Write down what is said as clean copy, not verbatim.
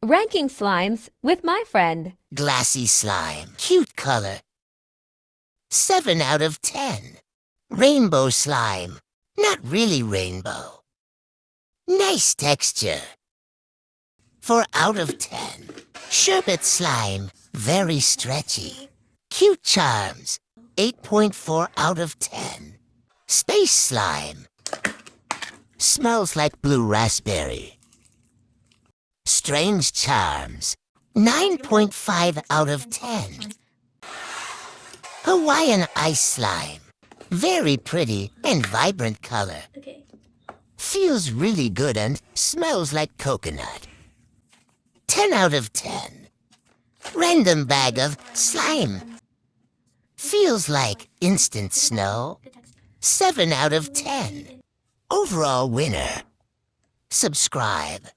Ranking slimes with my friend. Glassy slime. Cute color. 7 out of 10. Rainbow slime. Not really rainbow. Nice texture. 4 out of 10. Sherbet slime. Very stretchy. Cute charms. 8.4 out of 10. Space slime. Smells like blue raspberry. Strange charms. 9.5 out of 10. Hawaiian ice slime. Very pretty and vibrant color. Okay. Feels really good and smells like coconut. 10 out of 10. Random bag of slime. Feels like instant snow. 7 out of 10. Overall winner. Subscribe.